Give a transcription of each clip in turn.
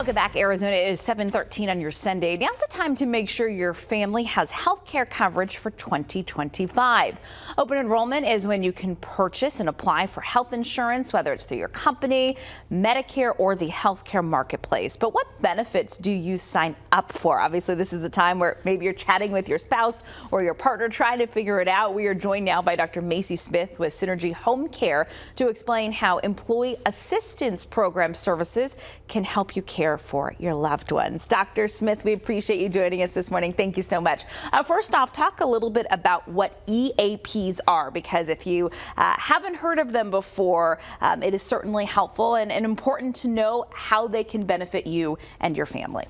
Welcome back, Arizona. It is 7:13 on your Sunday. Now's the time to make sure your family has health care coverage for 2025. Open enrollment is when you can purchase and apply for health insurance, whether it's through your company, Medicare, or the health care marketplace. But what benefits do you sign up for? Obviously, this is a time where maybe you're chatting with your spouse or your partner trying to figure it out. We are joined now by Dr. Macie Smith with Synergy HomeCare to explain how Employee Assistance Program services can help you care for your loved ones. Dr. Smith, we appreciate you joining us this morning. Thank you so much. First off, talk a little bit about what EAPs are, because if you haven't heard of them before, it is certainly helpful and important to know how they can benefit you and your family.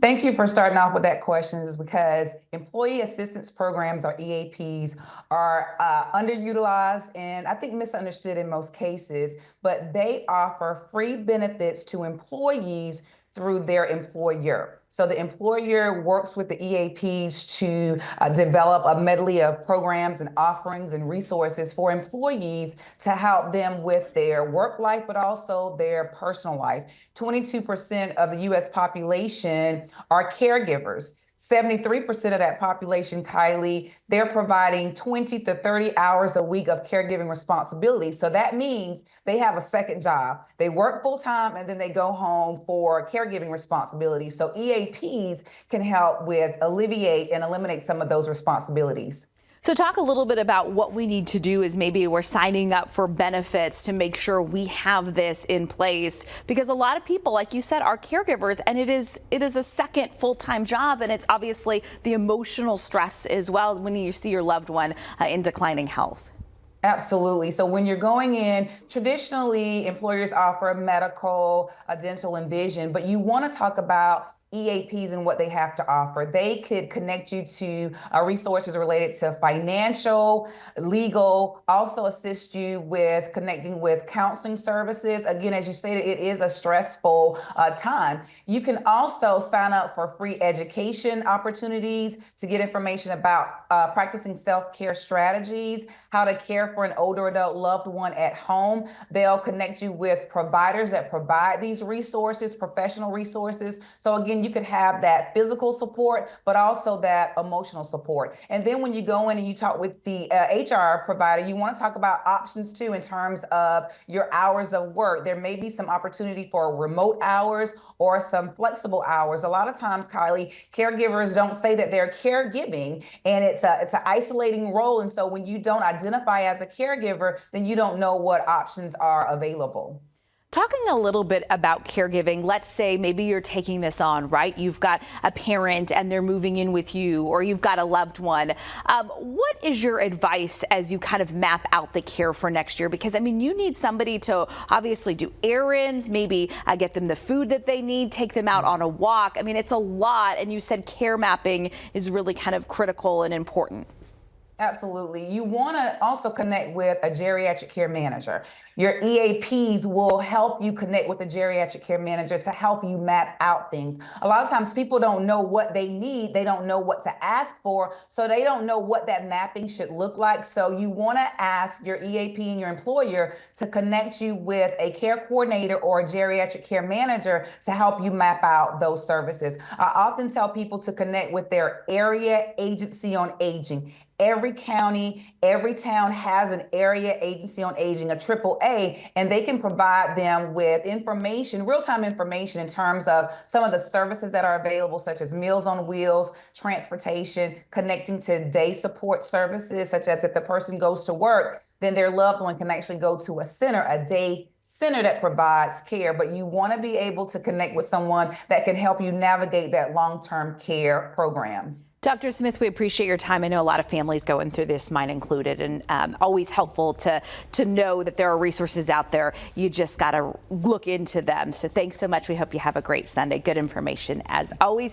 Thank you for starting off with that question, is because employee assistance programs, or EAPs, are underutilized and I think misunderstood in most cases, but they offer free benefits to employees through their employer. So the employer works with the EAPs to develop a medley of programs and offerings and resources for employees to help them with their work life, but also their personal life. 22% of the U.S. population are caregivers. 73% of that population, Kylie, they're providing 20 to 30 hours a week of caregiving responsibility. So that means they have a second job. They work full time and then they go home for caregiving responsibilities. So EAPs can help with alleviate and eliminate some of those responsibilities. So talk a little bit about what we need to do as maybe we're signing up for benefits to make sure we have this in place, because a lot of people, like you said, are caregivers, and it is a second full-time job, and it's obviously the emotional stress as well when you see your loved one in declining health. Absolutely. So when you're going in, traditionally employers offer medical, dental, and vision, but you want to talk about EAPs and what they have to offer. They could connect you to resources related to financial, legal, also assist you with connecting with counseling services. Again, as you stated, it is a stressful time. You can also sign up for free education opportunities to get information about practicing self-care strategies, how to care for an older adult loved one at home. They'll connect you with providers that provide these resources, professional resources. So again, you could have that physical support, but also that emotional support. And then when you go in and you talk with the HR provider, you want to talk about options too in terms of your hours of work. There may be some opportunity for remote hours or some flexible hours. A lot of times, Kylie, caregivers don't say that they're caregiving, and it's an isolating role. And so when you don't identify as a caregiver, then you don't know what options are available. Talking a little bit about caregiving, let's say maybe you're taking this on, right? You've got a parent and they're moving in with you, or you've got a loved one. What is your advice as you kind of map out the care for next year? Because, I mean, you need somebody to obviously do errands, maybe get them the food that they need, take them out on a walk. I mean, it's a lot. And you said care mapping is really kind of critical and important. Absolutely. You want to also connect with a geriatric care manager. Your EAPs will help you connect with a geriatric care manager to help you map out things. A lot of times people don't know what they need. They don't know what to ask for. So they don't know what that mapping should look like. So you want to ask your EAP and your employer to connect you with a care coordinator or a geriatric care manager to help you map out those services. I often tell people to connect with their area agency on aging. Every county, every town has an area agency on aging, a AAA, and they can provide them with information, real-time information in terms of some of the services that are available, such as Meals on Wheels, transportation, connecting to day support services, such as if the person goes to work, then their loved one can actually go to a center, a day center that provides care. But you want to be able to connect with someone that can help you navigate that long-term care programs. Dr. Smith, we appreciate your time. I know a lot of families going through this, mine included, and always helpful to know that there are resources out there. You just got to look into them. So thanks so much. We hope you have a great Sunday. Good information as always.